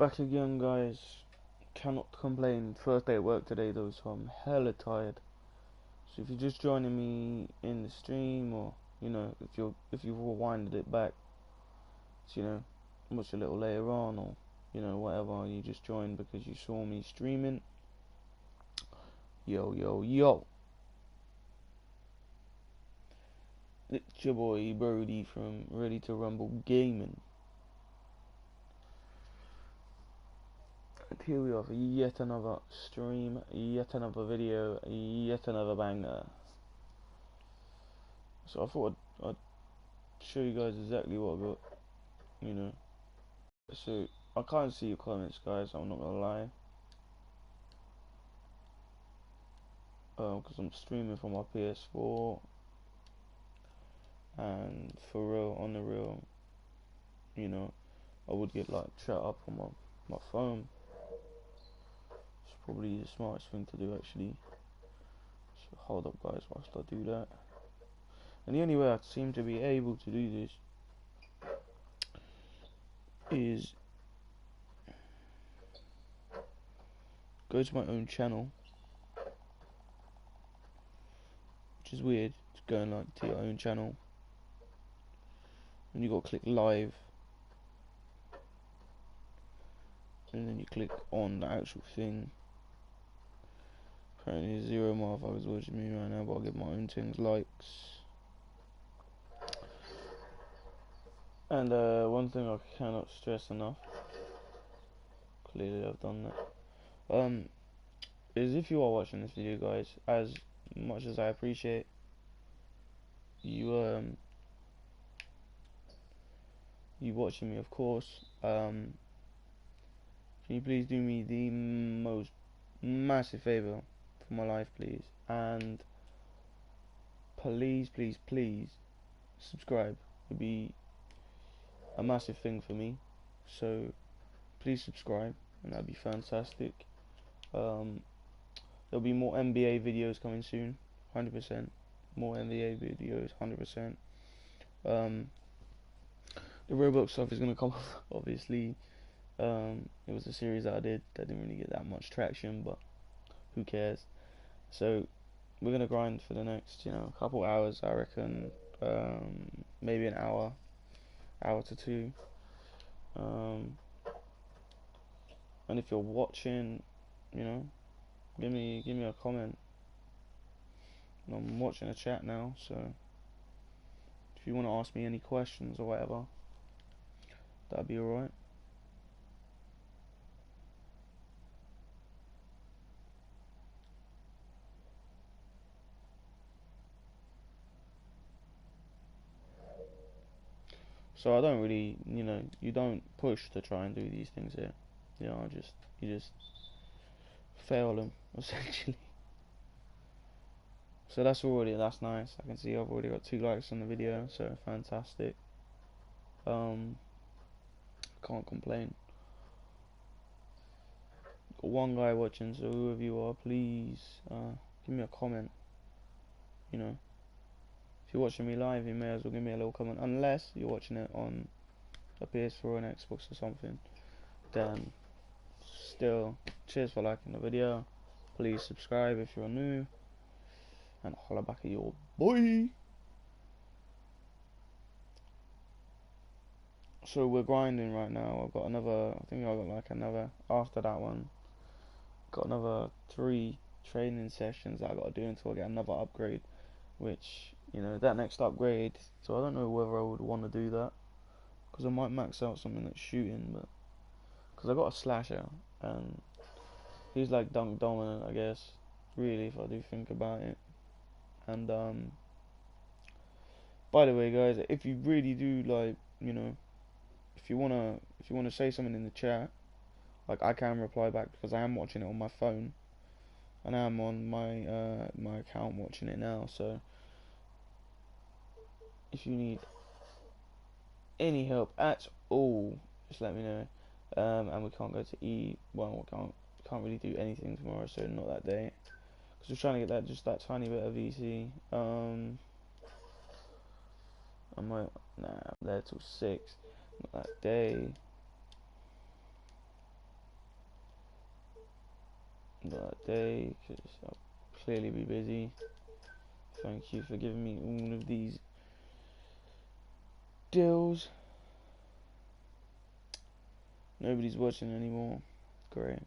Back again, guys. Cannot complain. First day at work today, though, so I'm hella tired. So if you're just joining me in the stream, or if you've rewinded it back, so, watch a little later on, or whatever, you just joined because you saw me streaming. Yo, yo, yo. It's your boy Brody from Ready to Rumble Gaming. And here we are for yet another stream, yet another video, yet another banger. So I thought I'd show you guys exactly what I got, So I can't see your comments, guys, I'm not gonna lie. Because I'm streaming from my PS4. And for real, on the real, I would get like chat up on my phone. It's probably the smartest thing to do, actually. So hold up, guys, whilst I do that. And the only way I seem to be able to do this is go to my own channel, which is weird. It's going like to your own channel, and you got to click live, and then you click on the actual thing. Apparently 0 motherfuckers watching me right now, but I'll give my own things likes. And one thing I cannot stress enough, clearly I've done that, is if you are watching this video, guys, as much as I appreciate you you watching me, of course, can you please do me the most massive favour for my life, please, and please subscribe. It'd be a massive thing for me, so please subscribe, and that'd be fantastic. There'll be more NBA videos coming soon, 100%. More NBA videos, 100%. The Roblox stuff is gonna come off, obviously. It was a series that I did that didn't really get that much traction, but who cares? So we're gonna grind for the next, couple hours, I reckon. Maybe an hour to two. And if you're watching, give me a comment. I'm watching a chat now, so if you want to ask me any questions or whatever, that'd be alright. So I don't really, you don't push to try and do these things here. You just fail them, essentially. So that's nice. I can see I've already got 2 likes on the video, so fantastic. Can't complain. Got 1 guy watching, so whoever you are, please give me a comment. If you're watching me live, you may as well give me a little comment, unless you're watching it on a PS4 or an Xbox or something. Then still, cheers for liking the video. Please subscribe if you're new, and holla back at your boy. So we're grinding right now. I've got another, I think I've got like another, after that one, got another 3 training sessions that I got to do until I get another upgrade, which, that next upgrade, so I don't know whether I would want to do that, because I might max out something that's shooting, but, because I got a slasher, and he's like dunk dominant, I guess, really, if I do think about it. And by the way, guys, if you really do, like, if you wanna say something in the chat, like, I can reply back, because I am watching it on my phone, and I am on my my account watching it now. So if you need any help at all, just let me know. And we can't go to we can't really do anything tomorrow, so not that day, because we're trying to get that tiny bit of VC. I'm there till 6. Not that day. that day because I'll clearly be busy. Thank you for giving me all of these deals. Nobody's watching anymore. Great.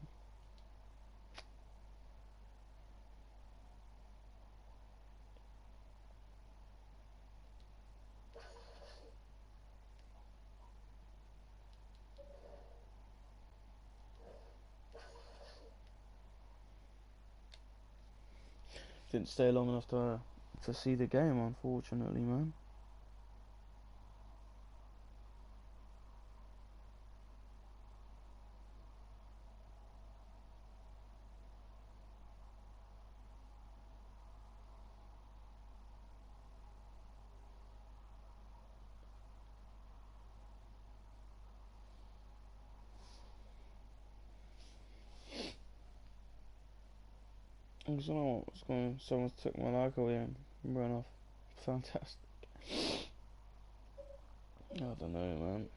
Didn't stay long enough to see the game, unfortunately, man. I don't know what's going on. Someone took my like away and run off. Fantastic. I don't know, man.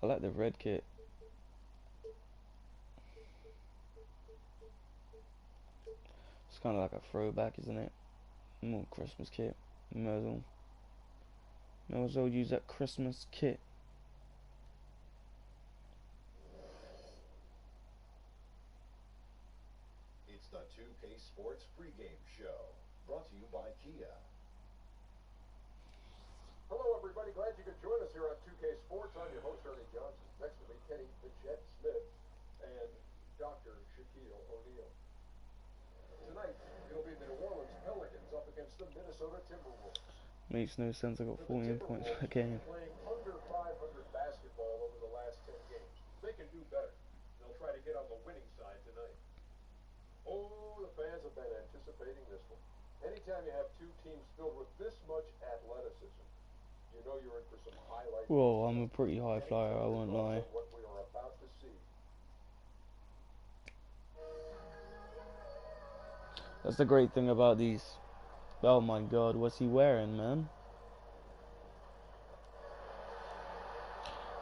I like the red kit. It's kind of like a throwback, isn't it? More Christmas kit. May as well use that Christmas kit. It's the 2K Sports pregame show, brought to you by Kia. Hello, everybody. Glad you could join us here on 2K Sports. I'm your host, Ernie Johnson. Next to me, Kenny the Jet Smith and Dr. Shaquille O'Neal. Tonight, it'll be the New Orleans Pelicans up against the Minnesota Timberwolves. Makes no sense. I got 14 points per game. Playing under 500 basketball over the last 10 games. They can do better. They'll try to get on the winning side tonight. Oh, the fans have been anticipating this one. Anytime you have two teams filled with this much athleticism, you know you're in for some highlights. Whoa, I'm a pretty high flyer, I won't lie. What we are about to see. That's the great thing about these. Oh my god, what's he wearing, man?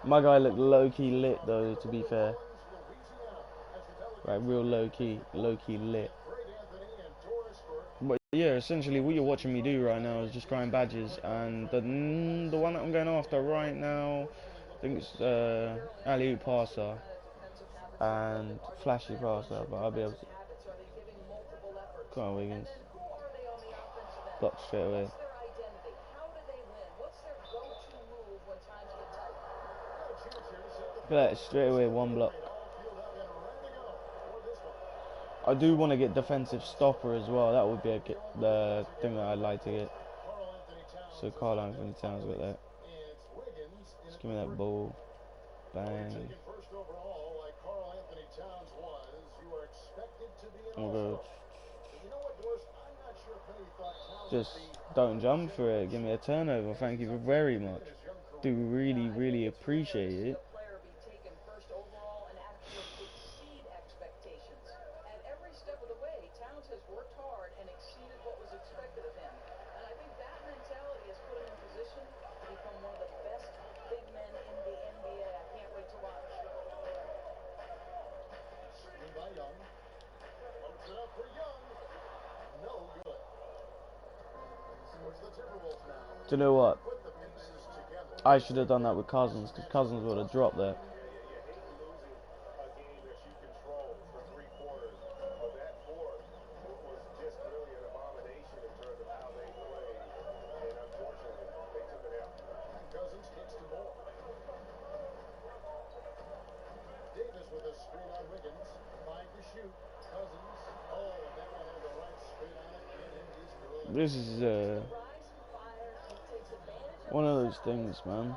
My guy looked low-key lit though, to be fair. Right, real low-key lit. But yeah, essentially what you're watching me do right now is just grind badges, and the one that I'm going after right now, I think it's alley-oop passer and flashy passer, but I'll be able to. Come on, Wiggins. Block straight away. Look at that, straight away, one block. I do want to get defensive stopper as well. That would be the thing that I'd like to get. So Carl Anthony Towns got that. Just give me that ball. Bang. Oh god. Just don't jump for it. Give me a turnover. Thank you very much. Do really appreciate it. Do you know what? I should have done that with Cousins, because Cousins would have dropped there. This is one of those things, man.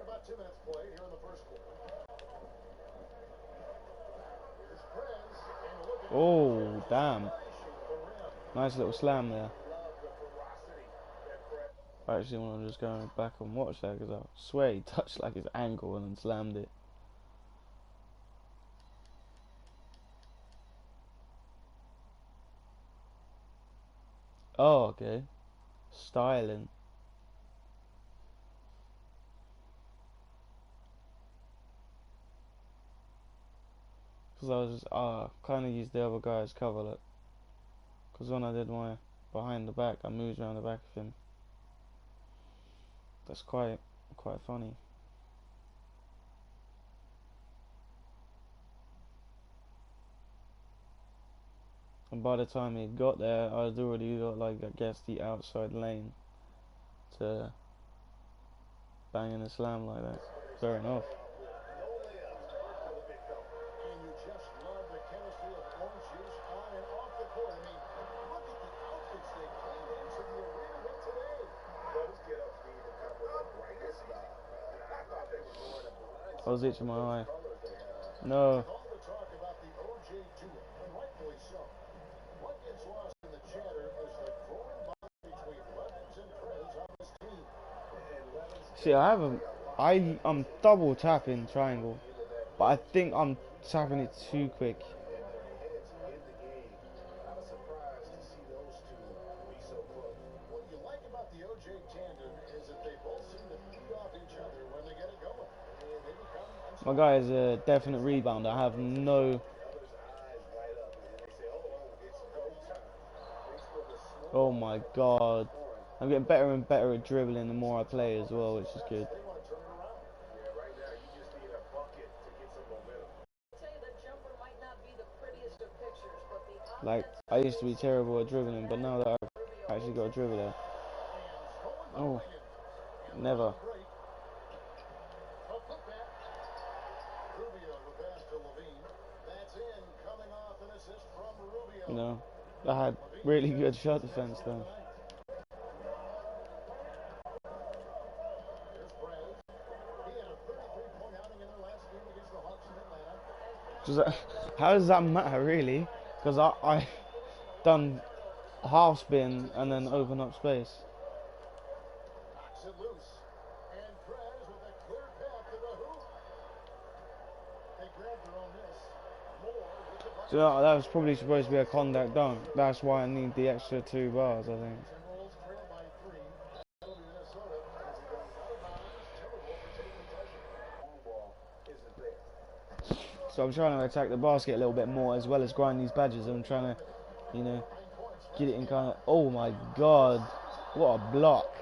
About 2 minutes play here in the first quarter. Oh, damn. Nice little slam there. I actually want to just go back and watch that, because I swear he touched like his ankle and then slammed it. Oh, okay. Styling. Because I was kind of used the other guy's cover look. Because when I did my behind the back, I moved around the back of him. That's quite funny. And by the time he got there, I'd already got, like, I guess the outside lane to bang in a slam like that. Fair enough. And you just love the chemistry of orange juice on and off the court. I mean, look at the outfits they came into the arena with today. Those get-ups need to come with a brighter style. I thought they were going to I was itching my eye. colors they had. No. With all the talk about the OJ duo, and rightfully so, what gets lost in the chatter is the growing bond between Levens and Prez on this team. And Levens See, I'm double tapping triangle, but I think I'm tapping it too quick. I was surprised to see those two be so close. What you like about the OJ tandem is that they both seem to feed off each other when they get it going. And they become My guy is a definite rebounder. I have no. Oh my god. I'm getting better and better at dribbling the more I play as well, which is good. Like, I used to be terrible at dribbling, but now that I've actually got a dribbler. Oh, never. You know, I had really good shot defense though. How does that matter really? Because I done half spin and then open up space. So that was probably supposed to be a contact dunk. That's why I need the extra 2 bars, I think. So I'm trying to attack the basket a little bit more as well as grind these badges. I'm trying to, you know, get it in kind of. Oh my god, what a block!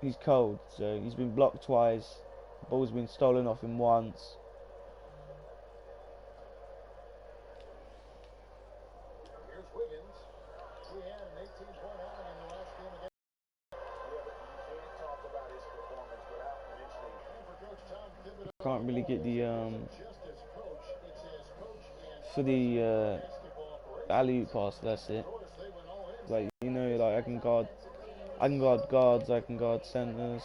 He's cold, so he's been blocked twice. The ball's been stolen off him once. Here's Wiggins. He had an 18-point outing in the last game against. Yeah, but you can't talk about his performance without mentioning. And for Coach Tom Thibodeau, Can't really get the just as coach, it's as coach and for the alley-oop pass. That's it. Like, you know, like I can guard guards, I can guard centers.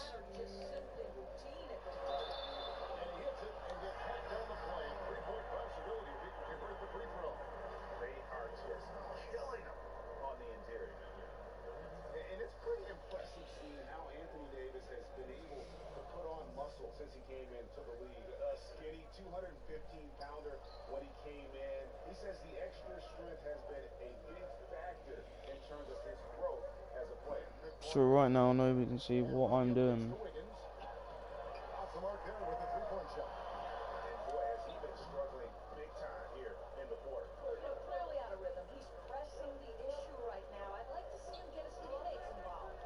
And it's pretty impressive seeing how Anthony Davis has been able to put on muscle since he came into the league. A skinny 215-pounder when he came in. He says the extra strength has been a big factor in terms of his growth as a player. So right now, nobody can see what I'm doing. Off the mark there with a three-point shot. And boy, has he been struggling big time here in the quarter. Clearly out of rhythm. He's pressing the issue right now. I'd like to see him get his teammates involved.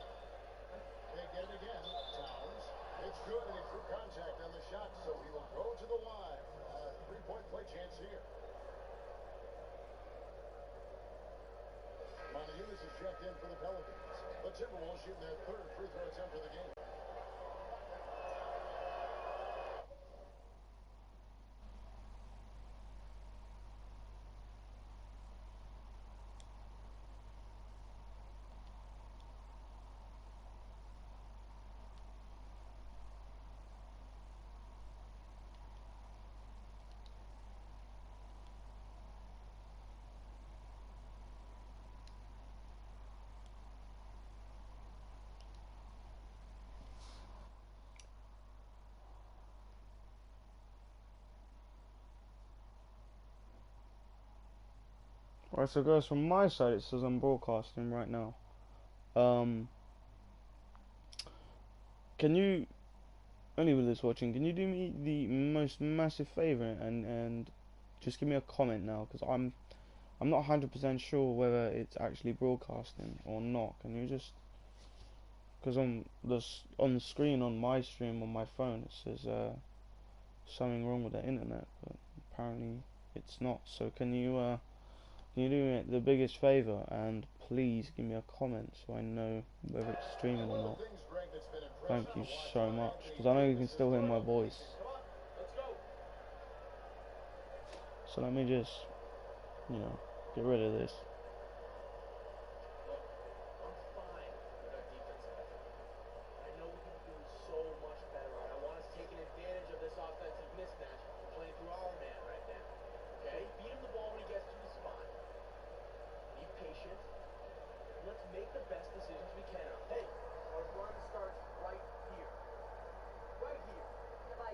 They get it again. Towns. It's good, and he threw contact on the shot, so he will go to the line. Three-point play chance here. Montevideo is checked in for the Pelicans. The Timberwolves shooting their third free throw attempt of the game. Right, so guys, from my side, it says I'm broadcasting right now. Can you, anybody that's watching, can you do me the most massive favour and just give me a comment now, because I'm not 100% sure whether it's actually broadcasting or not. Can you just, because on the screen on my stream on my phone it says something wrong with the internet, but apparently it's not. So can you do me the biggest favour and please give me a comment so I know whether it's streaming or not. Thank you so much, because I know you can still hear my voice. So let me just, get rid of this.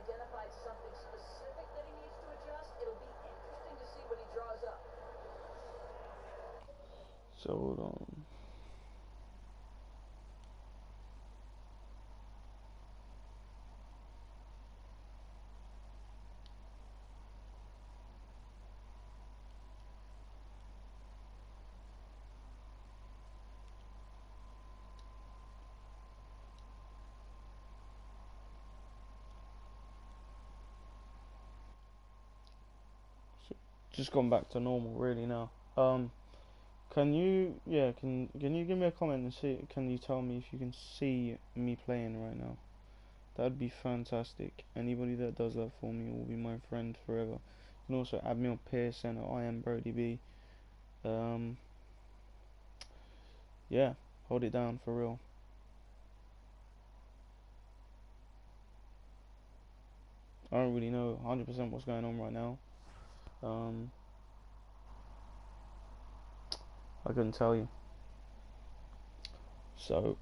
Identified something specific that he needs to adjust. It'll be interesting to see what he draws up. So hold on. So just gone back to normal really now. Can you can you give me a comment and see, can you tell me if you can see me playing right now? That'd be fantastic. Anybody that does that for me will be my friend forever. You can also add me on PSN at IamBrodyB. Yeah, hold it down for real. I don't really know 100% what's going on right now. I couldn't tell you. So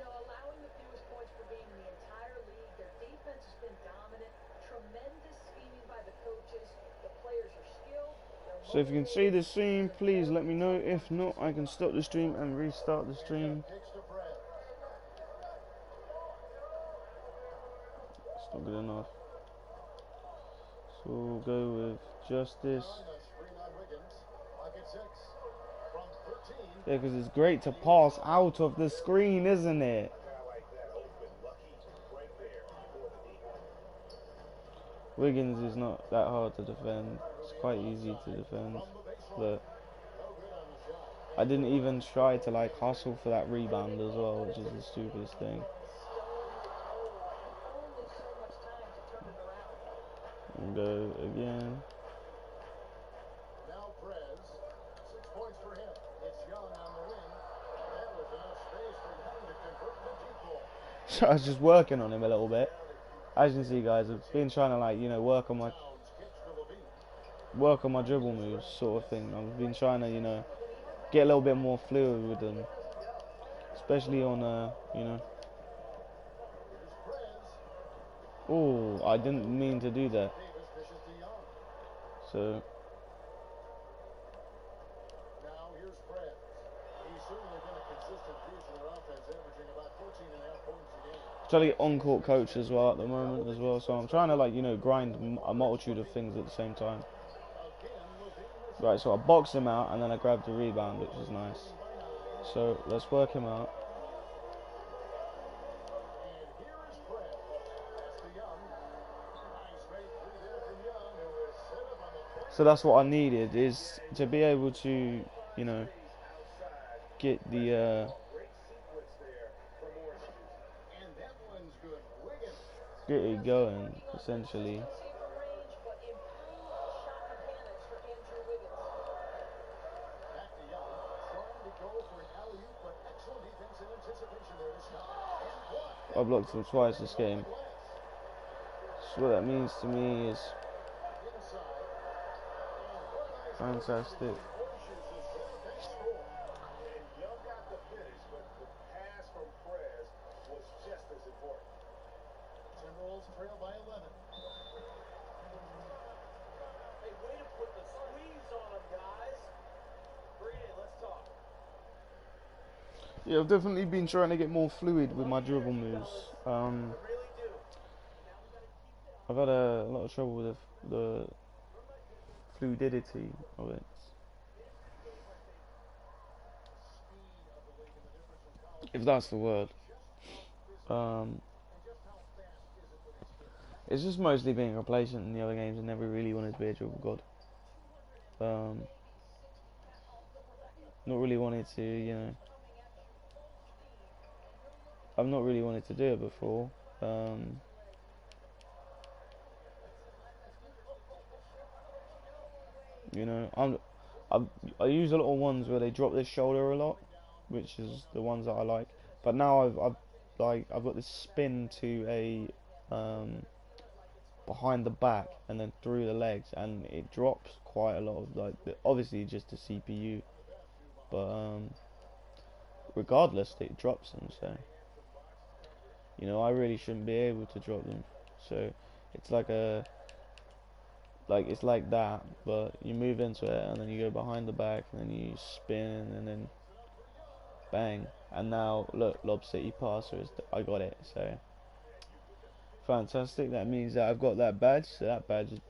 Allowing the fewest points per game in the entire league. Their defense has been dominant. Tremendous scheming by the coaches. The players are skilled. so if you can see the stream, please let me know. If not, I can stop the stream and restart the stream. It's not good enough. So we'll go with justice. Yeah, because it's great to pass out of the screen, isn't it? Wiggins is not that hard to defend. It's quite easy to defend. But I didn't even try to like hustle for that rebound as well, which is the stupidest thing. And go again. Now Prez, 6 points for him. It's Young on the wing. That was enough space for Young to convert the deep ball. So I was just working on him a little bit. As you can see, guys, I've been trying to work on my dribble moves, sort of thing. I've been trying to, get a little bit more fluid with them, especially on, Oh, I didn't mean to do that. So. Now here's Prez. He's certainly been a consistent piece of their offense, averaging about 14.5 points a game. Trying to get on-court coach as well at the moment as well, so I'm trying to grind a multitude of things at the same time. Right, so I boxed him out and then I grabbed the rebound, which is nice. So let's work him out. So that's what I needed, is to be able to, get the get it going, essentially. I blocked him twice this game. So what that means to me is fantastic. Yeah, I've definitely been trying to get more fluid with my dribble moves. I've had a lot of trouble with the fluidity of it, if that's the word. Um, it's just mostly being complacent in the other games and never really wanted to be a dribble god. Um, not really wanted to, I've not really wanted to do it before. Um, I I use a lot of ones where they drop their shoulder a lot, which is the ones that I like. But now I've got this spin to a behind the back and then through the legs, and it drops quite a lot of obviously just the CPU, but regardless it drops them. So I really shouldn't be able to drop them. So it's it's like that, but you move into it and then you go behind the back and then you spin and then bang. And now look, Lob City passer I got it. So fantastic. That means that I've got that badge. So that badge is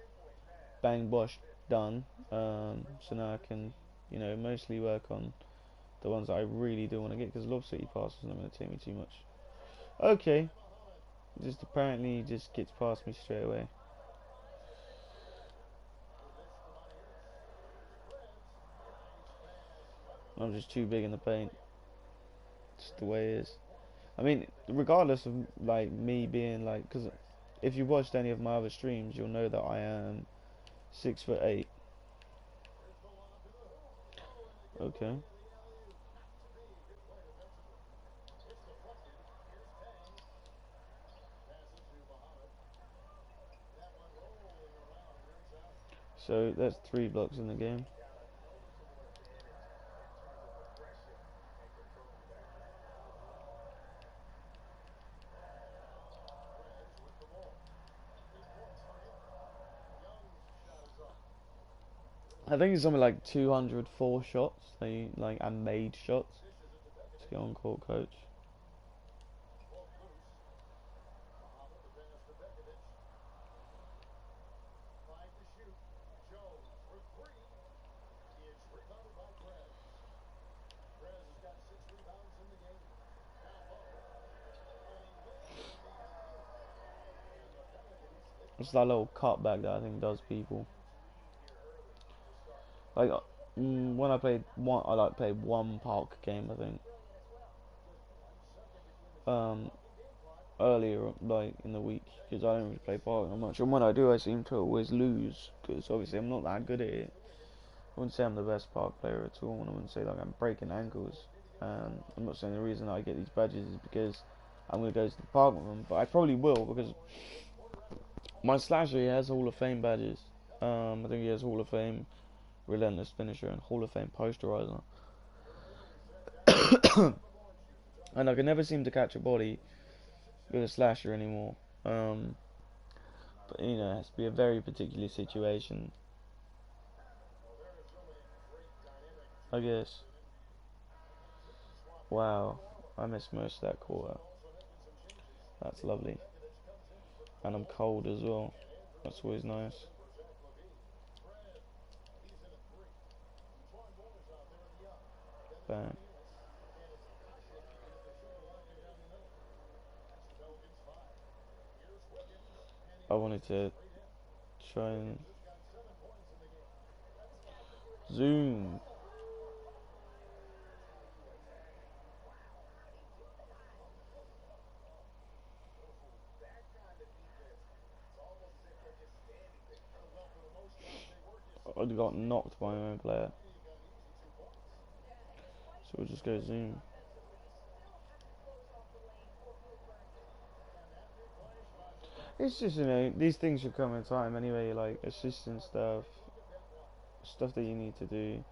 bang bosh done. So now I can mostly work on the ones that I really do want to get, because Lob City pass is not going to take me too much. Okay, just apparently just gets past me straight away. I'm just too big in the paint. Just the way it is. I mean, regardless of me being because if you watched any of my other streams, you'll know that I am 6'8". Okay. So that's 3 blocks in the game. I think it's something like 204 shots. They and made shots to get on court, coach. It's that little cutback that I think does people. Like when I played one, I played one park game, I think. Um, Earlier in the week, because I don't really play park that much, and when I do, I seem to always lose because obviously I'm not that good at it. I wouldn't say I'm the best park player at all, and I wouldn't say I'm breaking ankles. And I'm not saying the reason I get these badges is because I'm gonna go to the park with them, but I probably will because my slasher he has Hall of Fame badges. I think he has Hall of Fame Relentless Finisher and Hall of Fame Posterizer. And I can never seem to catch a body with a slasher anymore. But it has to be a very particular situation, I guess. Wow, I missed most of that quarter. That's lovely. And I'm cold as well. That's always nice. Bam. I wanted to try and zoom. I got knocked by my own player. So we'll just go zoom. It's just, these things should come in time anyway, like assistant stuff that you need to do.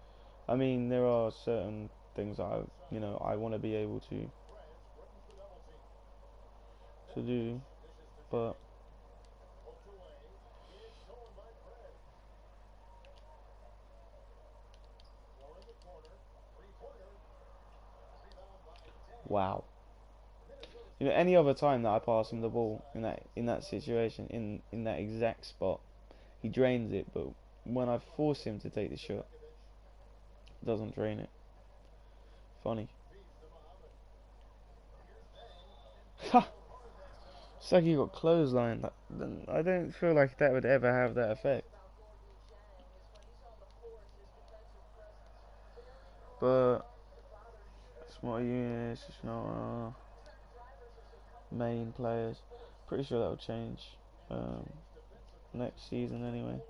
I mean, there are certain things that I want to be able to do, but Wow. You know, any other time that I pass him the ball in that situation, in that exact spot, he drains it. But when I force him to take the shot, he doesn't drain it. Funny. Ha! It's like he got clotheslined. I don't feel like that would ever have that effect. But small units, it's not main players. Pretty sure that'll change next season anyway.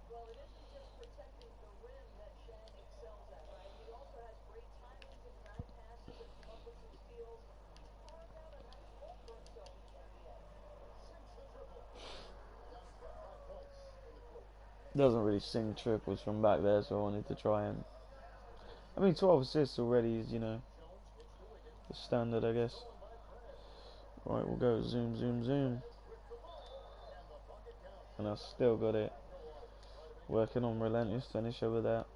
Well, it isn't just protecting the rim that Shaq excels at, right? He also has great timing, can guide passes and come up with some steals. He's carved out a niche role for himself in the NBA. Doesn't really sing triples from back there, so I wanted to try and. I mean, 12 assists already is, the standard, I guess. Right, we'll go zoom, zoom, zoom. And I still got it. Working on relentless finish over that.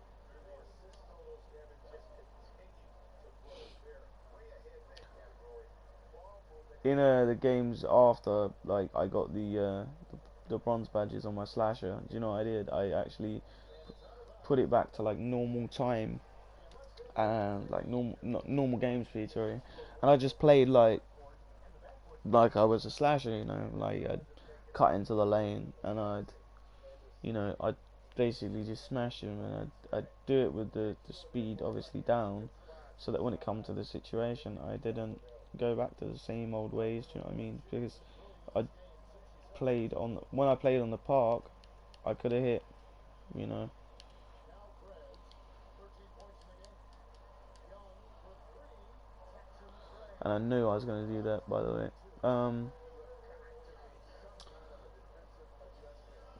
In the games after, like, I got the bronze badges on my slasher. Do you know what I did? I actually put it back to like normal time and like normal game speed, sorry. And I just played like I was a slasher, like I'd cut into the lane and I'd basically just smash him, and I'd do it with the speed obviously down, so that when it come to the situation, I didn't go back to the same old ways. Do you know what I mean? Because I when I played on the park, I could have hit, you know. And I knew I was going to do that, by the way.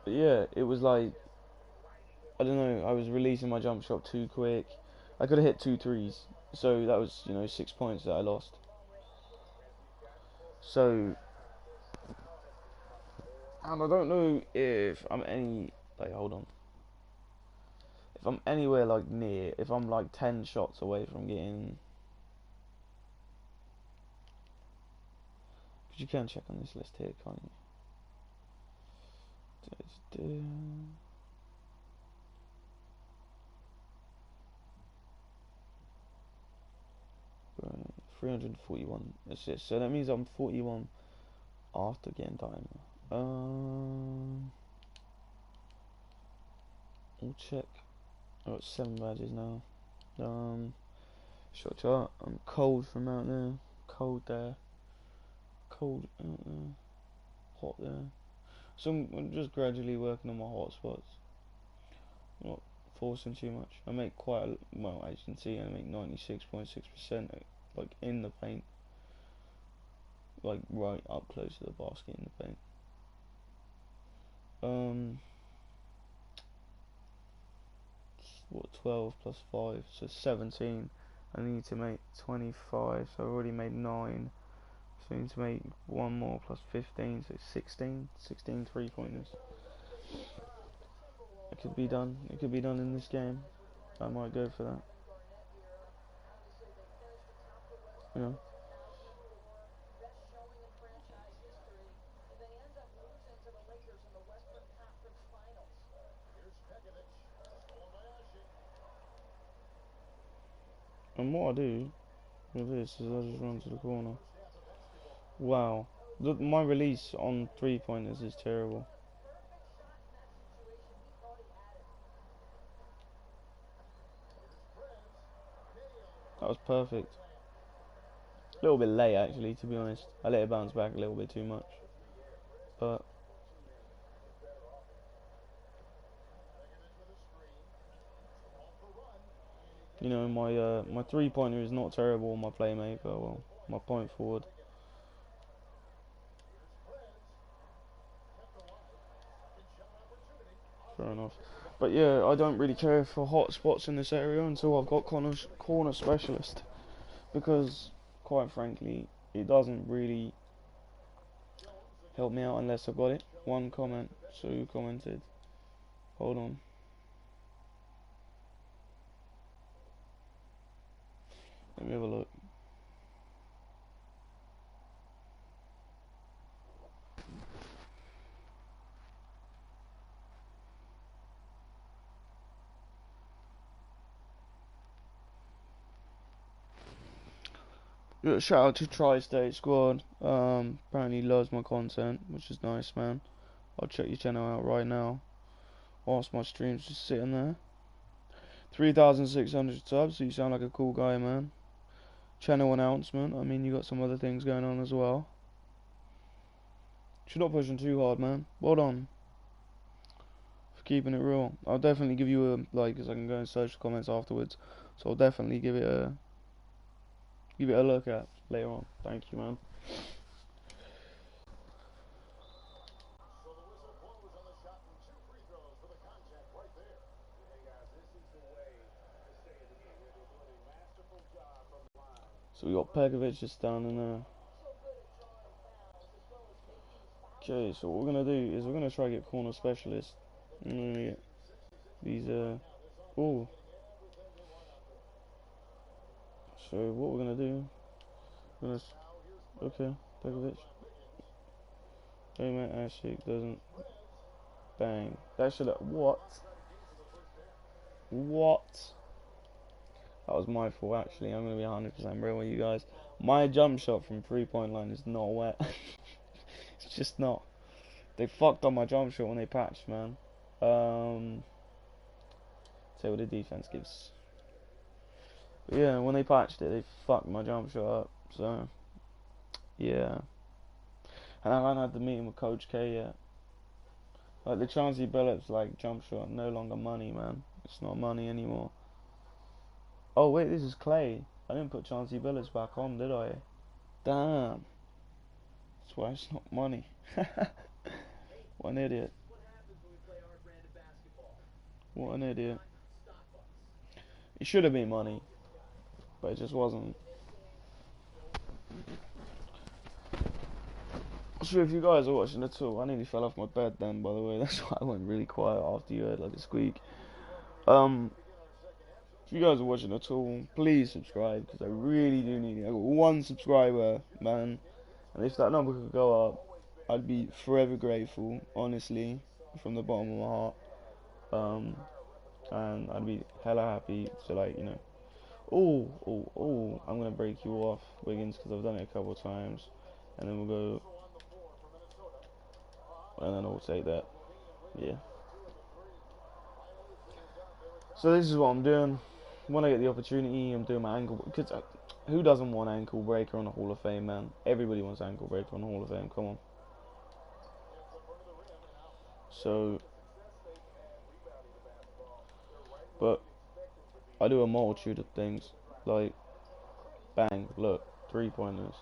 But yeah, it was like, I don't know, I was releasing my jump shot too quick. I could have hit 2 threes, so that was 6 points that I lost. So, and I don't know if I'm hold on, if I'm anywhere like near, if I'm like 10 shots away from getting, because you can check on this list here, can't you? 341 assists, so that means I'm 41 after getting time. We'll check. I got 7 badges now. Shot chart. I'm cold from out there. Cold there. Cold out there. Hot there. So I'm just gradually working on my hot spots. Not forcing too much. I make well, as you can see, I make 96.6% like in the paint. Like right up close to the basket in the paint. 12 plus 5, so 17. I need to make 25, so I already made 9. So I need to make one more plus 15, so 16 3-pointers. It could be done. It could be done in this game. I might go for that. You know. And what I do with this is I just run to the corner. Wow. My release on 3-pointers is terrible. That was perfect. A little bit late actually, to be honest. I let it bounce back a little bit too much. But my 3-pointer is not terrible. My playmaker, well, my point forward. Fair enough. But yeah, I don't really care for hot spots in this area until I've got corner specialist, because quite frankly, it doesn't really help me out unless I've got it. One comment, so who commented? Hold on. Let me have a look. Yeah, shout out to Tri-State Squad. Apparently loves my content, which is nice, man. I'll check your channel out right now. Whilst my stream's just sitting there. 3,600 subs, so you sound like a cool guy, man. Channel announcement, I mean, you got some other things going on as well. You're not pushing too hard, man. Well done for keeping it real. I'll definitely give you a like, because I can go and search the comments afterwards. So I'll definitely give it a look at later on. Thank you, man. So the whistle blows on the shot and 2 free throws for the contact right there. Hey guys, this is the way to stay in the game. They're doing a masterful job from the line. So we got Pekovic just down in there. So good at drawing fouls as well as making fouls. Okay, so what we're gonna do is we're gonna try to get corner specialists. I'm gonna get these oh. So what we're gonna do? We're gonna okay, Pekovic. Hey man, Ashik doesn't bang. That should have what? What? That was my fault actually. I'm gonna be 100% real with you guys. My jump shot from 3-point line is not wet. It's just not. They fucked up my jump shot when they patched, man. See what the defense gives. But yeah, when they patched it, they fucked my jump shot up. So yeah, and I haven't had the meeting with Coach K yet. Like the Chauncey Billups like jump shot, no longer money, man. It's not money anymore. Oh wait, this is Clay. I didn't put Chauncey Billups back on, did I? Damn. That's why it's not money. What an idiot. What an idiot. It should have been money, but it just wasn't. So if you guys are watching at all, I nearly fell off my bed then, by the way. That's why I went really quiet after you heard like a squeak. If you guys are watching at all, please subscribe, because I really do need it. I got 1 subscriber, man, and if that number could go up, I'd be forever grateful, honestly, from the bottom of my heart. And I'd be hella happy to, like, you know. I'm gonna break you off, Wiggins, because I've done it a couple of times, and then we'll go, and then I'll take that. Yeah. So this is what I'm doing. When I get the opportunity, I'm doing my ankle, because who doesn't want ankle breaker on the Hall of Fame, man? Everybody wants ankle breaker on the Hall of Fame. Come on. So, but I do a multitude of things, like bang, look, 3-pointers.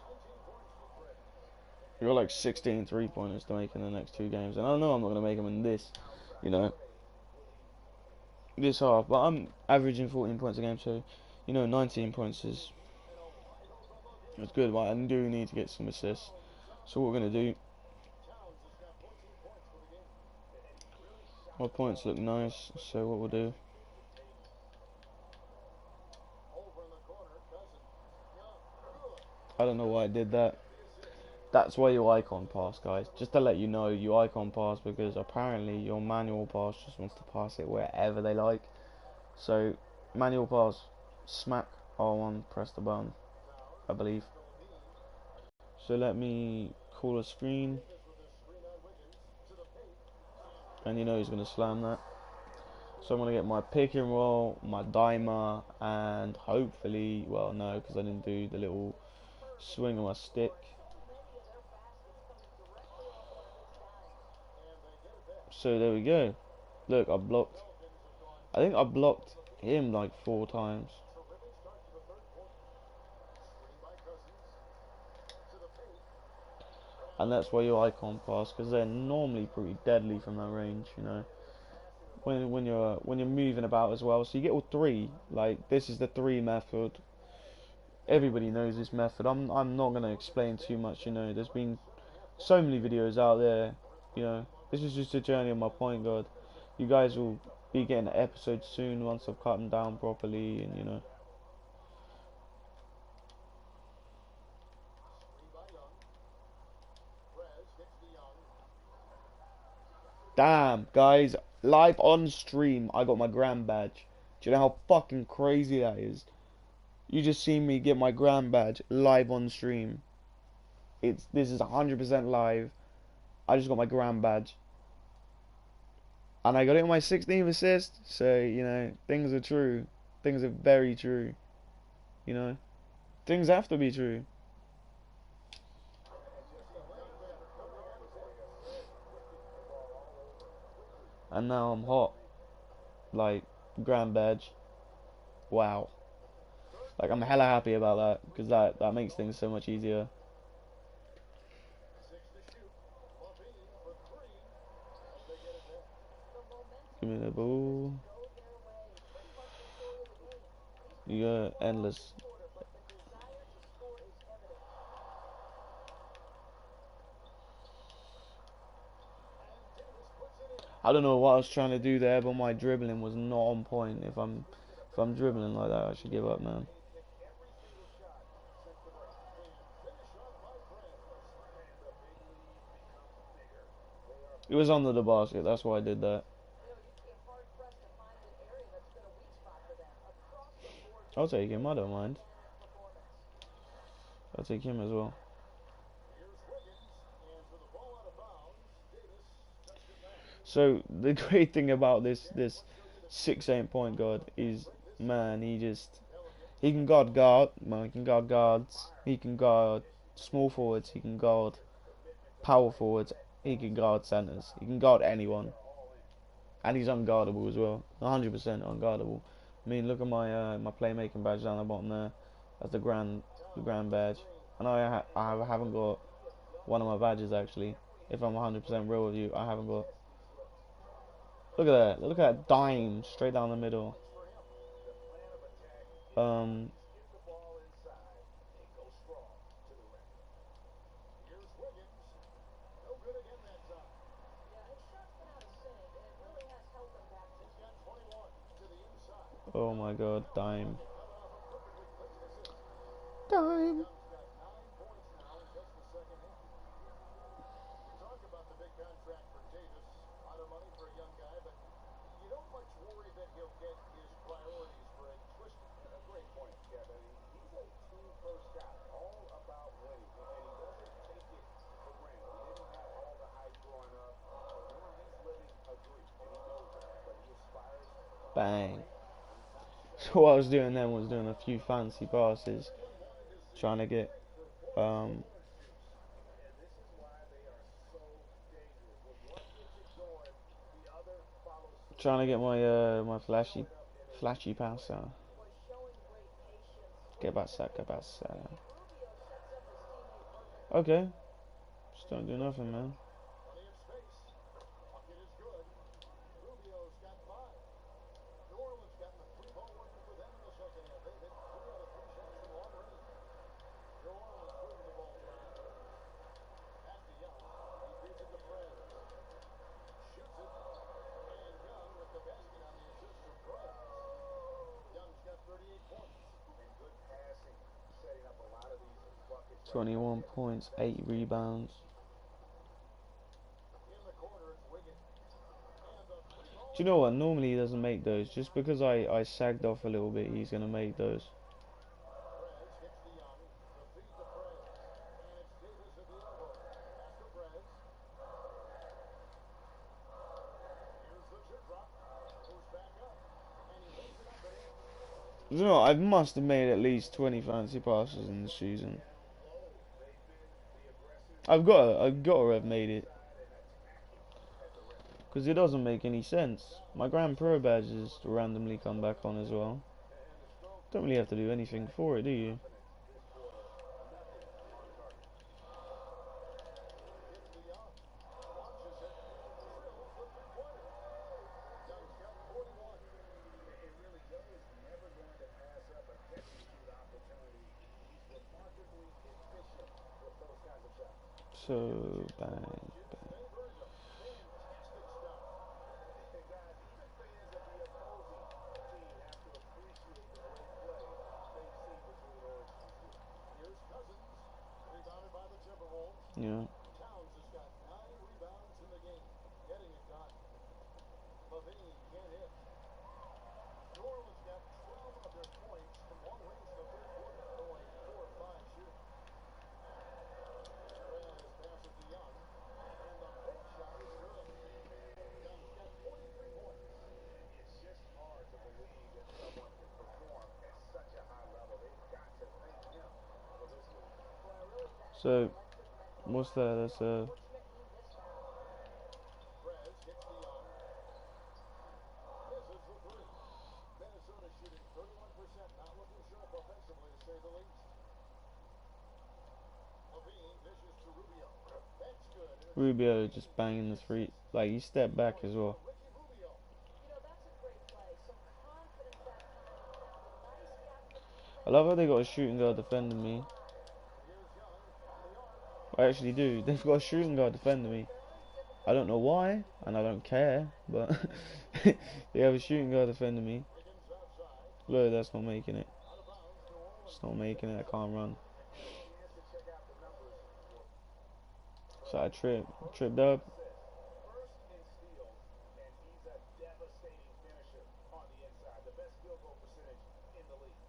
You're like 16 3-pointers to make in the next 2 games, and I know I'm not gonna make them in this, you know, this half, but I'm averaging 14 points a game, so 19 points is good. But I do need to get some assists. So what we're gonna do? My points look nice, so what we'll do? I don't know why I did that. That's why you icon pass, guys. Just to let you know, you icon pass because apparently your manual pass just wants to pass it wherever they like. So, manual pass, smack R1, press the button, I believe. So let me call a screen, and he's going to slam that. So I'm going to get my pick and roll, my dimer, and hopefully, well no, because I didn't do the little swing of my stick. So there we go. Look, I think I blocked him like 4 times. And that's why you icon pass, because they're normally pretty deadly from that range, when you're moving about as well. So you get all 3. Like, this is the 3 method. Everybody knows this method. I'm not gonna explain too much. There's been so many videos out there. This is just a journey on my point guard. You guys will be getting an episode soon once I've cut them down properly, and Damn, guys, live on stream, I got my grand badge. Do you know how fucking crazy that is? You just seen me get my grand badge live on stream. This is 100% live. I just got my grand badge. And I got it on my 16th assist, so, you know, things are true. Things are very true. You know? Things have to be true. And now I'm hot. Like, grand badge. Wow. Like, I'm hella happy about that, because that makes things so much easier. Give me the ball. You got endless. I don't know what I was trying to do there, but my dribbling was not on point. If I'm dribbling like that, I should give up, man. It was under the basket. That's why I did that. I'll take him. I don't mind. I'll take him as well. So the great thing about this 6'8" point guard is, man, he can guard, man, he can guard guards, he can guard small forwards, he can guard power forwards, he can guard centers, he can guard anyone, and he's unguardable as well, 100% unguardable. I mean, look at my playmaking badge down the bottom there. That's the grand badge. And I haven't got one of my badges actually. If I'm 100% real with you, I haven't got. Look at that. Look at that dime straight down the middle. Um, oh my god, dime. Dime. Bang. So what I was doing then was doing a few fancy passes, trying to get my flashy pass out. Get back sack, get back sack. Okay, just don't do nothing, man. Setting up a lot of these buckets. 21 points, 8 rebounds. Do you know what? Normally he doesn't make those. Just because I sagged off a little bit, he's going to make those. You know, I must have made at least 20 fancy passes in the season. I've got to have made it. Because it doesn't make any sense. My Grand Pro badges randomly come back on as well. Don't really have to do anything for it, do you? So, bang, bang. Yeah. So, what's that? That's Prez hits the young. Misses the three. Minnesota shooting 31%, not looking sharp offensively to say the least. Levine dishes to Rubio. That's good. And it's Rubio just banging the three. Like, he stepped back as well. Ricky Rubio. That's a great play. Some confidence that time. He found a nice gap for the I defender. love how they got a shooting guard defending me. Here's Young on the arc. I actually do. They've got a shooting guard defending me. I don't know why, and I don't care, but they have a shooting guard defending me. Wiggins outside. Look, that's not making it. Out of bounds. New Orleans. It's not making it. I can't run. And a chance to check out the numbers for So I tripped up. first in steals, and he's a devastating finisher on the inside. The best field goal percentage in the league.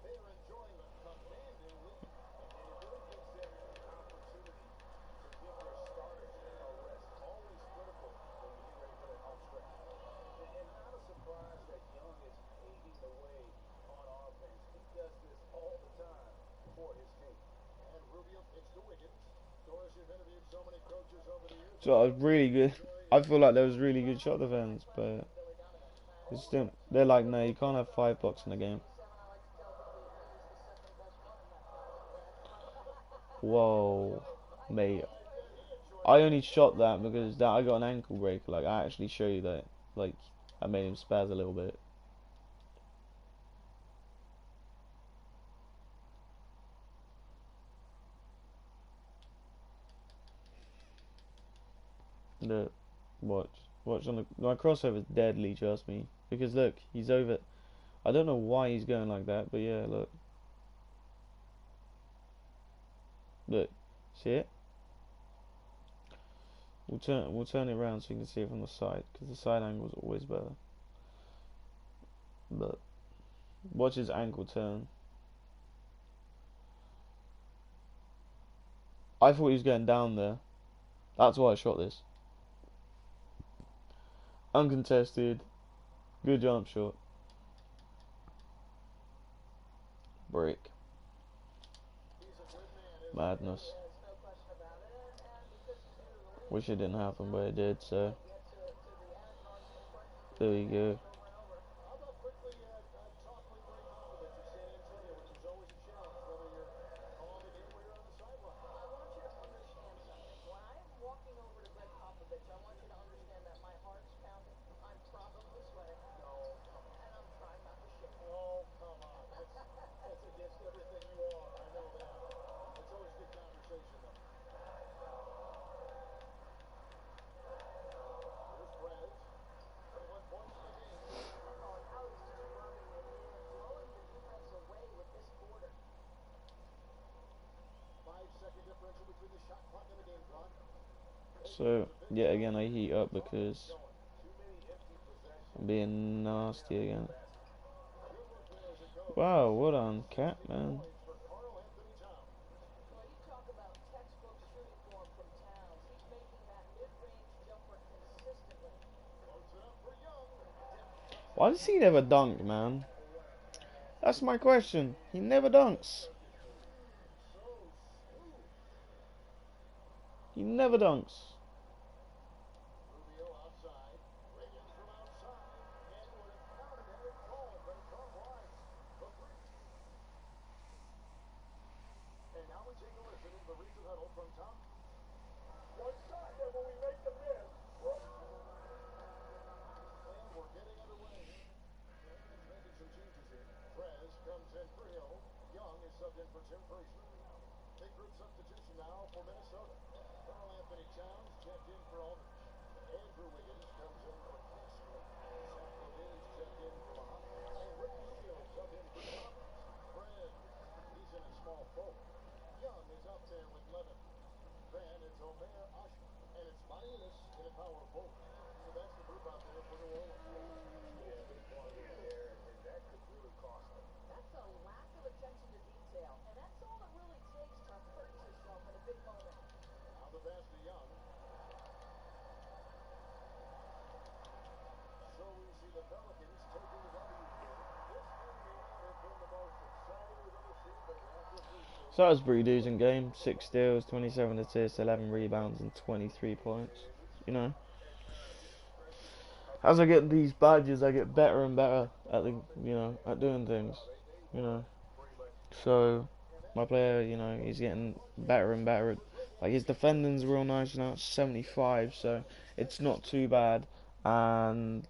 They are enjoying a commanding lead, and it really gives them an opportunity to give their starters a rest. Always critical when you get ready for that home stretch. And not a surprise that Young is paving the way on offense. He does this all the time for his team. And Rubio kicks to Wiggins. Doris, you've interviewed so many coaches over the years. So I was really good. I feel like there was really good shot defense, but it's still, they're like, no, you can't have 5 blocks in a game. Whoa, mate. I only shot that because that I got an ankle break. Like, I actually show you that. Like, I made him spaz a little bit. Look, watch on the my crossover's deadly. Trust me, because look, he's over. I don't know why he's going like that, but yeah, look, see it? We'll turn it around so you can see it from the side, because the side angle is always better. But watch his ankle turn. I thought he was going down there. That's why I shot this. Uncontested, good jump shot. Break. Madness. Wish it didn't happen, but it did, so there you go. How about quickly talk with Greg Popovich of San Antonio, which is always a challenge, whether you're calling the game or you're on the sideline. I want you to understand something. When I am walking over to Greg Popovich, I want you to understand that my heart's pounding. I'm probably sweating. No, come on. And I'm trying not to shake. Oh, come on. That's against everything you are. I know that. It's always good conversation, though. Here's Prez. 21 points in the game. Oh, now he's just rubbing it in, blowing the defense away with this quarter. 5-second differential between the shot clock and the game clock. So yet again I heat up because I'm being nasty again. Wow, what on cat, man. Well, you talk about textbook shooting form from Towns. He's making that mid-range jumper consistently. Why does he never dunk, man? That's my question. He never dunks. He never dunks. Rubio outside. Wiggins from outside. And would have counted had it called, but it caught wide. The three. And now we take a listen to the recent huddle from Tom. One shot, and when we make the miss, and we're getting underway here. And making some changes here. Prez comes in for Hill. Young is subbed in for Tim Frazier. Big group substitution now for Minnesota. Karl Anthony Towns checked in for Aldridge. Andrew Wiggins comes in for Castro. Zach LaVine's checked in for Muhammad. And Ricky Rubio subbed in for Thomas. Prez, he's in a small forward. Young is up there with Levin. Then it's Omer Ashman. And it's Marinus in a power forward. So that's the group out there for New Orleans. Yeah, big quantity there, and that could really cost them. That's a lack of attention to detail, and that's all it really takes to hurt yourself in a big moment. Now the pass to Young. So that was a pretty decent game. 6 steals, 27 assists, 11 rebounds, and 23 points. You know, as I get these badges, I get better and better at at doing things. You know, so my player, he's getting better and better. Like his defending's real nice now. It's 75, so it's not too bad. And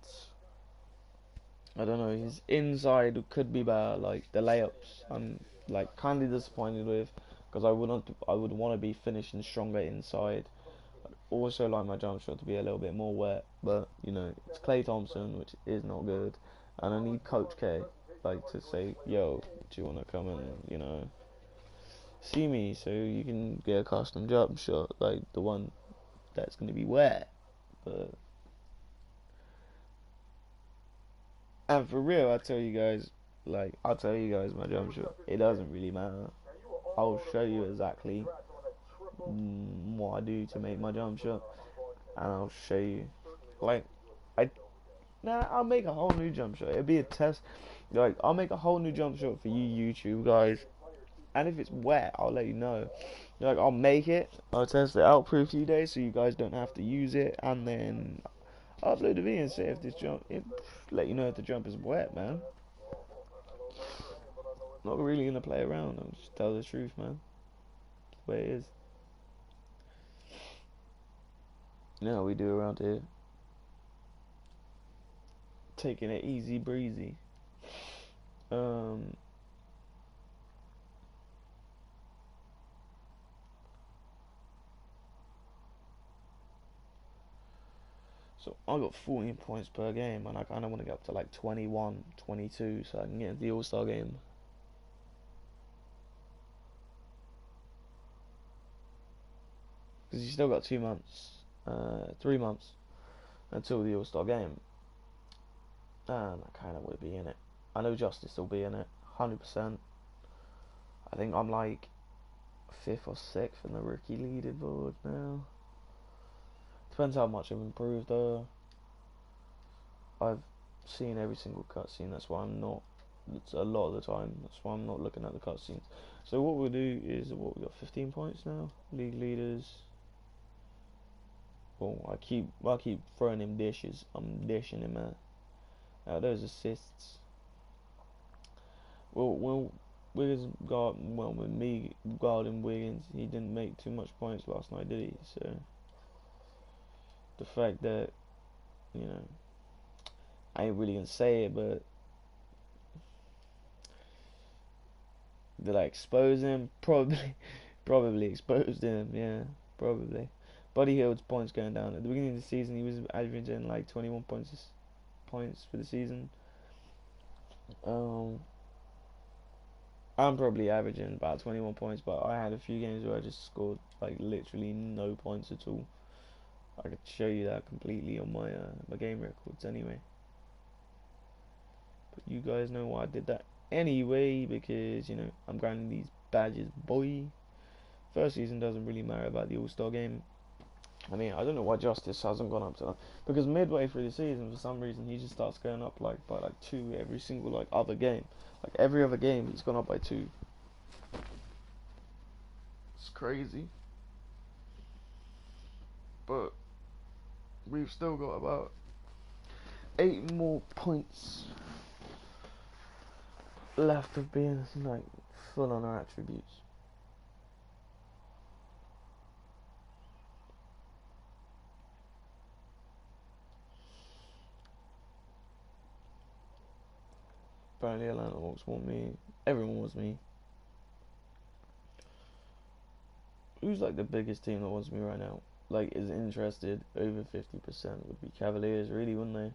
I don't know, his inside could be better. Like the layups, I'm like kindly disappointed with because I would want to be finishing stronger inside. Also, like my jump shot to be a little bit more wet, but it's Clay Thompson, which is not good, and I need Coach K, like to say, yo, do you want to come and see me so you can get a custom jump shot, like the one that's gonna be wet, but. And for real, I'll tell you guys my jump shot. It doesn't really matter. I'll show you exactly what I do to make my jump shot, and I'll show you. Like, I'll make a whole new jump shot. It'll be a test. Like, I'll make a whole new jump shot for you, YouTube guys. And if it's wet, I'll let you know. Like, I'll make it. I'll test it out for a few days so you guys don't have to use it, and then I'll upload a video and say let you know if the jump is wet, man. Not really gonna play around. I'll just tell the truth, man. That's the way it is. You know how we do around here. Taking it easy breezy. So I got 14 points per game, and I kind of want to get up to like 21, 22, so I can get into the All-Star game. Because you still got 2 months, 3 months until the All-Star game, and I kind of would be in it. I know Justice will be in it, 100%. I think I'm like 5th or 6th in the rookie leaderboard now. Depends how much I've improved though. I've seen every single cutscene, that's why I'm not. It's a lot of the time, that's why I'm not looking at the cutscenes. So what we'll do is, we got 15 points now, league leaders. Well, I keep throwing him dishes. I'm dishing him out. Those assists. Well, with me guarding Wiggins, he didn't make too much points last night, did he? So the fact that I ain't really gonna say it, but did I expose him? Probably exposed him. Yeah, probably. Buddy Hield's points going down. At the beginning of the season, he was averaging like 21 points for the season. I'm probably averaging about 21 points, but I had a few games where I just scored like literally no points at all. I could show you that completely on my game records anyway. But you guys know why I did that anyway, because I'm grinding these badges, boy. First season doesn't really matter about the All-Star game. I mean, I don't know why Justice hasn't gone up to that, because midway through the season, for some reason, he just starts going up by 2 every single other game. Like every other game, he's gone up by 2. It's crazy. But we've still got about 8 more points left of being full on our attributes. Apparently Atlanta Hawks want me. Everyone wants me. Who's the biggest team that wants me right now? Is interested over 50% would be Cavaliers, really, wouldn't they?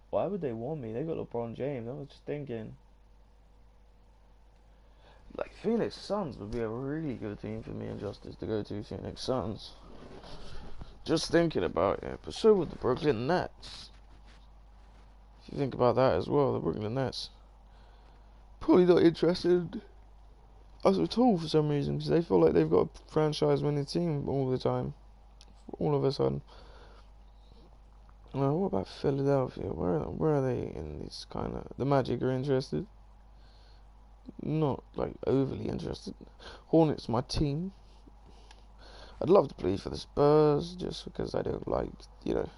Why would they want me? They got LeBron James. I was just thinking. Phoenix Suns would be a really good team for me and Justice to go to. Phoenix Suns. Just thinking about it. But so would the Brooklyn Nets. If you think about that as well, the Brooklyn Nets probably not interested us at all for some reason, because they feel like they've got a franchise winning team all the time. All of a sudden. What about Philadelphia? Where are they in this kind of... The Magic are interested. not like overly interested. Hornets my team. I'd love to play for the Spurs just because I don't like, you know,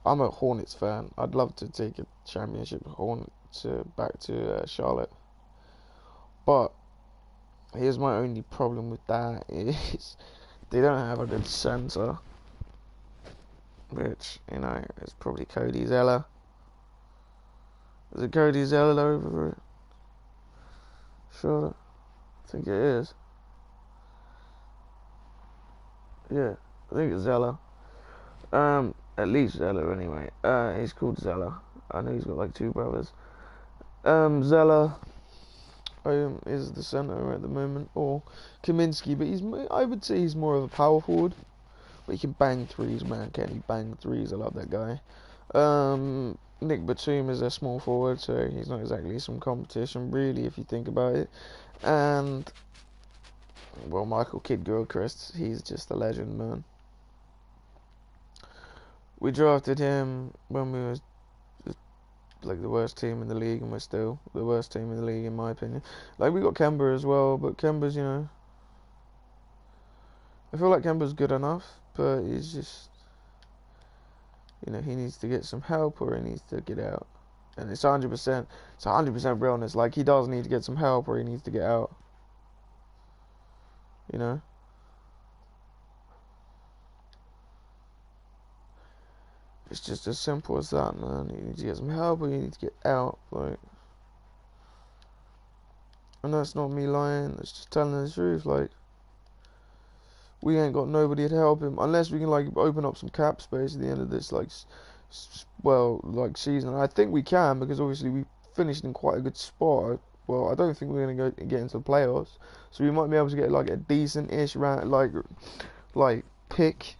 I'm a Hornets fan. I'd love to take a championship Hornets back to Charlotte. But here's my only problem with that is they don't have a good centre, which, you know, is probably Cody Zeller. Is it Cody Zeller over it? Charlotte? I think it is. Yeah, I think it's Zeller. At least Zeller anyway. He's called Zeller. I know he's got like two brothers. Zeller is the centre at the moment, or Kaminsky, but I would say he's more of a power forward. But he can bang threes, man. Can he bang threes? I love that guy. Nick Batum is a small forward, so he's not exactly some competition, really, if you think about it. And, well, Michael Kidd-Gilchrist, he's just a legend, man. We drafted him when we were like the worst team in the league, and we're still the worst team in the league, in my opinion. Like, we got Kemba as well, but Kemba's, you know, I feel like Kemba's good enough, but he's just, you know, he needs to get some help or he needs to get out. And it's 100% realness. Like, he does need to get some help or he needs to get out. You know? It's just as simple as that, man. You need to get some help or you need to get out. Like, and that's not me lying. It's just telling the truth. Like, we ain't got nobody to help him unless we can, like, open up some cap space at the end of this, like, season. And I think we can, because obviously we finished in quite a good spot. Well, I don't think we're gonna get into the playoffs, so we might be able to get like a decent-ish round, like pick,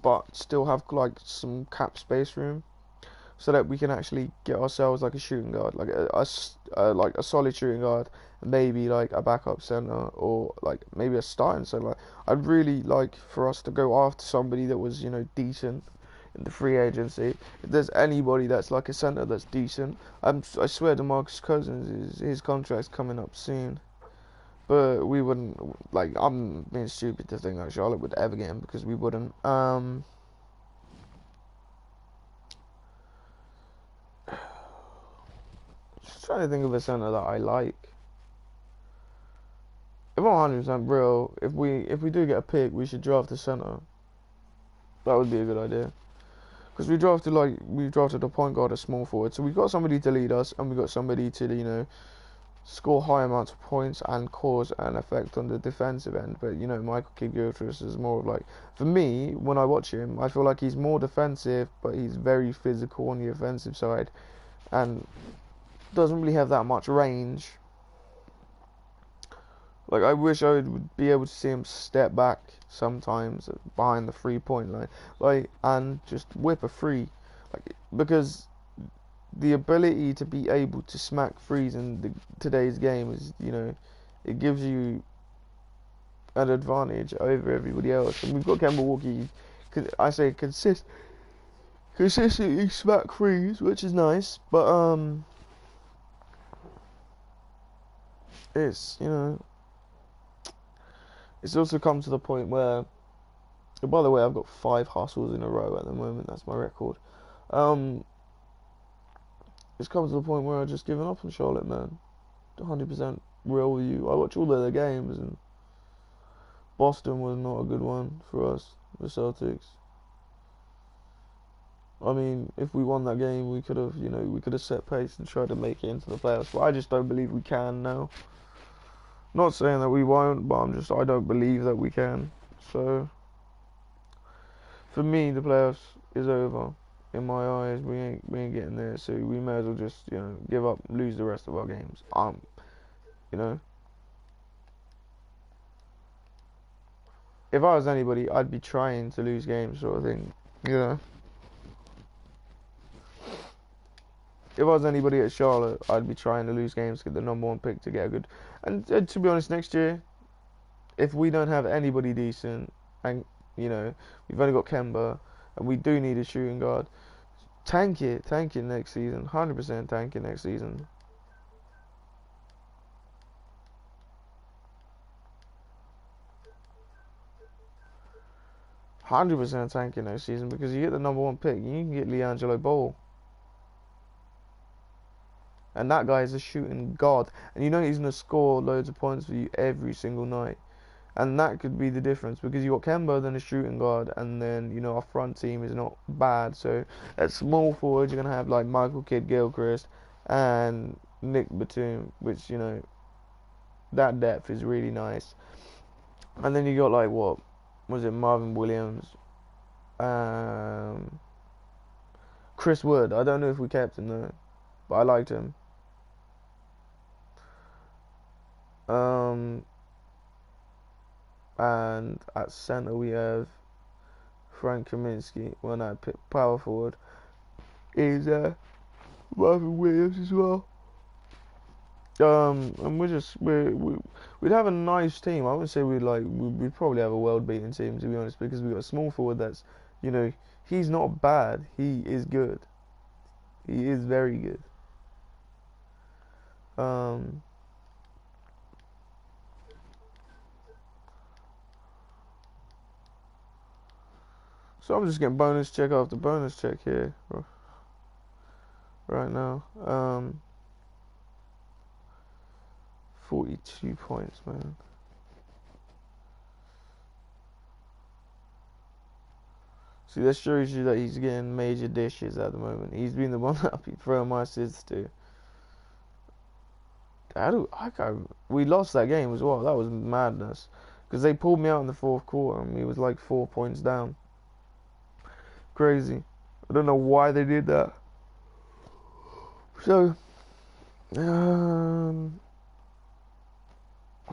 but still have like some cap space room, so that we can actually get ourselves like a shooting guard, like like a solid shooting guard, and maybe like a backup center or like maybe a starting center. Like, I'd really like for us to go after somebody that was, you know, decent in the free agency. If there's anybody that's like a center that's decent, I swear DeMarcus Cousins, his contract's coming up soon. But we wouldn't, like, I'm being stupid to think that Charlotte would ever get him, because we wouldn't. Just trying to think of a center that I like. If I'm 100% real, if we do get a pick, we should draft a center. That would be a good idea. Because we drafted a point guard, a small forward, so we've got somebody to lead us, and we've got somebody to, you know, score high amounts of points and cause an effect on the defensive end. But, you know, Michael Kidd-Gilchrist is more of like, for me, when I watch him, I feel like he's more defensive, but he's very physical on the offensive side, and doesn't really have that much range. Like, I wish I would be able to see him step back sometimes behind the 3-point line, like, and just whip a free, like, because the ability to be able to smack threes in today's game is, you know, it gives you an advantage over everybody else. And we've got Kemba Walker, I say consistently smack threes, which is nice, but it's, you know, it's also come to the point where, by the way, I've got 5 hustles in a row at the moment. That's my record. It's come to the point where I've just given up on Charlotte, man. 100% real with you. I watch all of their games, and Boston was not a good one for us, the Celtics. I mean, if we won that game, we could have, you know, we could have set pace and tried to make it into the playoffs. But I just don't believe we can now. Not saying that we won't, but I don't believe that we can. So, for me, the playoffs is over. In my eyes, we ain't getting there. So we may as well just, you know, give up, lose the rest of our games. You know, if I was anybody, I'd be trying to lose games, sort of thing. You know, if I was anybody at Charlotte, I'd be trying to lose games, get the #1 pick to get a good. And to be honest, next year, if we don't have anybody decent, and, you know, we've only got Kemba, and we do need a shooting guard, tank it next season. 100% tank it next season. 100% tanking next season because you get the number one pick. You can get LiAngelo Ball. And that guy is a shooting god. And you know he's going to score loads of points for you every single night. And that could be the difference because you got Kemba, then a shooting guard, and then, you know, our front team is not bad. So at small forwards, you're going to have like Michael Kidd-Gilchrist and Nick Batum, which, you know, that depth is really nice. And then you got like, what was it, Marvin Williams, Chris Wood. I don't know if we kept him though, but I liked him. And at centre we have Frank Kaminsky. Well, no, power forward is Marvin Williams as well. And we'd have a nice team. I wouldn't say we'd probably have a world beating team, to be honest, because we got a small forward that's, you know, he's not bad. He is good. He is very good. So I'm just getting bonus check after bonus check here right now. 42 points, man. See, that shows you that he's getting major dishes at the moment. He's been the one that I've been throwing my assists to. We lost that game as well. That was madness. Because they pulled me out in the fourth quarter and we was like 4 points down. Crazy. I don't know why they did that. So, I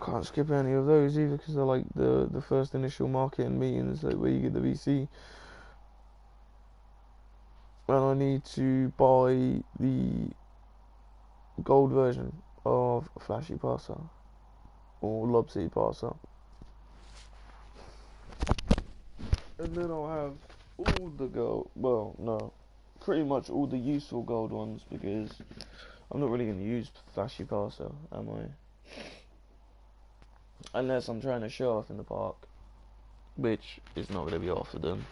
can't skip any of those either because they're like the first initial marketing meetings, like where you get the VC. And I need to buy the gold version of Flashy Passer or Lob City Passer. And then I'll have all the gold, well, no, pretty much all the useful gold ones because I'm not really going to use Flashy Passer, am I? Unless I'm trying to show off in the park, which is not going to be offered them.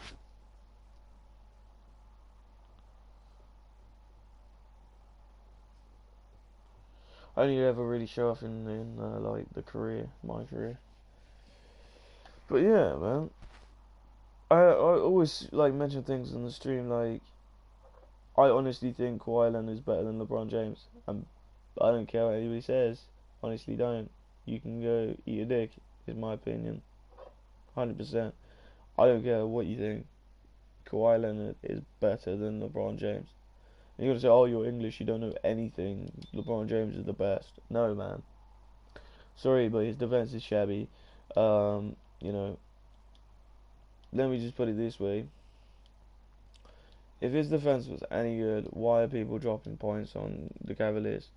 I only ever really show off in like my career. But yeah, man. I always like mention things on the stream like I honestly think Kawhi Leonard is better than LeBron James. I don't care what anybody says. Honestly, don't. You can go eat a dick. Is my opinion. 100%. I don't care what you think. Kawhi Leonard is better than LeBron James. And you're gonna say, "Oh, you're English. You don't know anything. LeBron James is the best." No, man. Sorry, but his defense is shabby. You know. Let me just put it this way. If his defense was any good, why are people dropping points on the Cavaliers?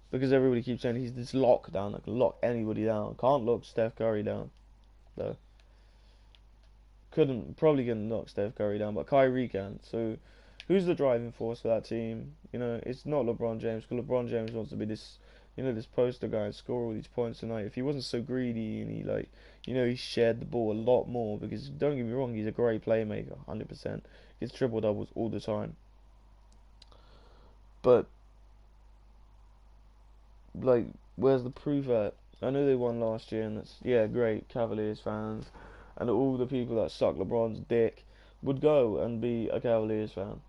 Because everybody keeps saying he's this lockdown, that can lock anybody down. Can't lock Steph Curry down, though. Probably couldn't knock Steph Curry down, but Kyrie can. So, who's the driving force for that team? You know, it's not LeBron James, because LeBron James wants to be this, you know, this poster guy and score all these points tonight. If he wasn't so greedy and he, like, you know, he shared the ball a lot more, because don't get me wrong, he's a great playmaker, 100%. He gets triple doubles all the time. But, like, where's the proof at? I know they won last year, and that's, yeah, great, Cavaliers fans, and all the people that suck LeBron's dick would go and be a Cavaliers fan,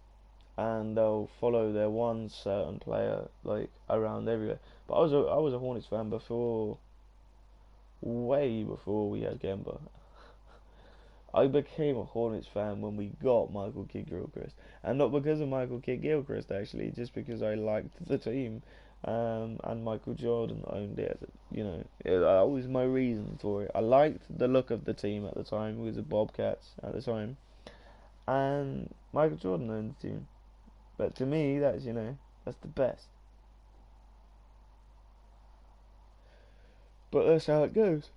and they'll follow their one certain player, like, around everywhere. But I was a Hornets fan before, way before we had Kemba. I became a Hornets fan when we got Michael Kidd-Gilchrist, and not because of Michael Kidd-Gilchrist actually, just because I liked the team, and Michael Jordan owned it. You know, that was my reason for it. I liked the look of the team at the time. It was the Bobcats at the time, and Michael Jordan owned the team. But to me, that's that's the best. But that's how it goes.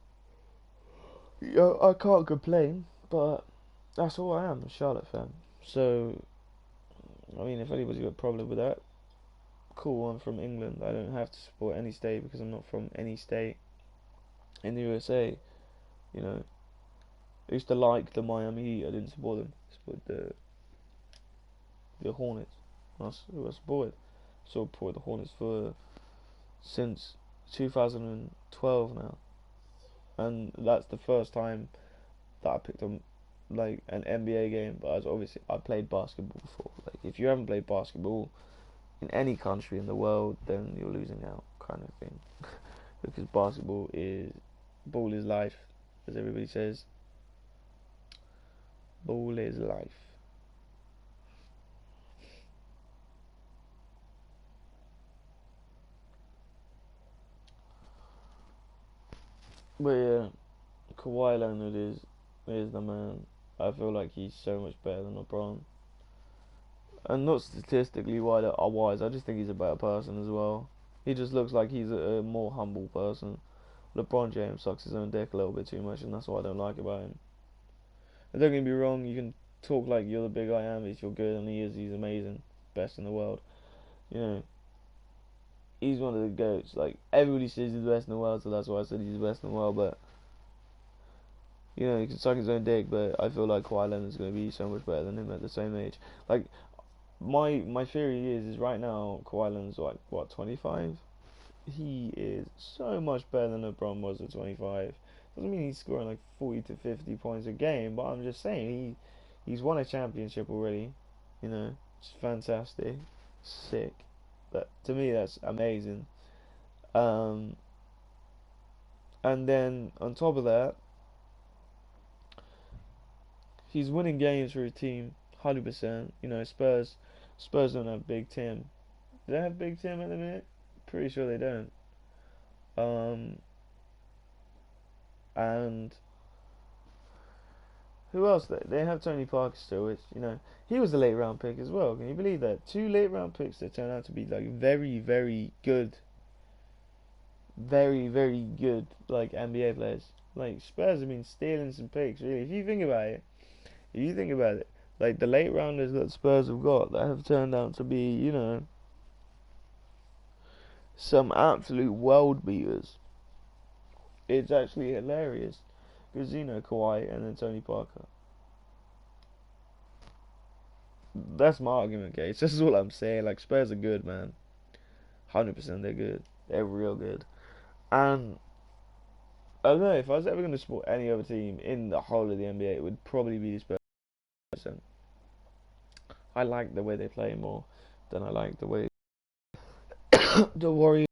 I can't complain, but that's all I am, a Charlotte fan. So, I mean, if anybody's got a problem with that, cool, I'm from England. I don't have to support any state because I'm not from any state in the USA, you know. I used to like the Miami Heat. I didn't support them. I supported the Hornets. That's who I supported. So I supported the Hornets for since 2012 now, and that's the first time that I picked up like an NBA game. But as obviously I played basketball before. Like if you haven't played basketball in any country in the world, then you're losing out, kind of thing. Because ball is life, as everybody says. Ball is life. But yeah, Kawhi Leonard is the man. I feel like he's so much better than LeBron, and not statistically wise. I just think he's a better person as well. He just looks like he's a more humble person. LeBron James sucks his own dick a little bit too much, and that's what I don't like about him. And don't get me wrong, you can talk like you're the big I am if you're good, and he is. He's amazing, best in the world. You know, he's one of the goats. Like everybody says he's the best in the world, so that's why I said he's the best in the world. But you know, he can suck his own dick. But I feel like Kawhi Leonard's going to be so much better than him at the same age. Like my theory is right now Kawhi Leonard's like what 25. He is so much better than LeBron was at 25. Doesn't mean he's scoring like 40 to 50 points a game, but I'm just saying he's won a championship already. You know, it's fantastic, sick. But to me, that's amazing. Um, and then on top of that, he's winning games for his team, 100%. You know, Spurs don't have Big Tim. Do they have Big Tim at the minute? Pretty sure they don't. Um, and who else? They have Tony Parker still, which you know he was a late round pick as well. Can you believe that? Two late round picks that turned out to be like very, very good, very, very good like NBA players. Like Spurs have been stealing some picks, really. If you think about it, like the late rounders that Spurs have got that have turned out to be, you know, some absolute world beaters. It's actually hilarious because you know Kawhi and then Tony Parker. That's my argument, case. This is all I'm saying. Like Spurs are good, man. 100% they're good. They're real good. And I don't know if I was ever going to support any other team in the whole of the NBA, it would probably be the Spurs. I like the way they play more than I like the way the Warriors.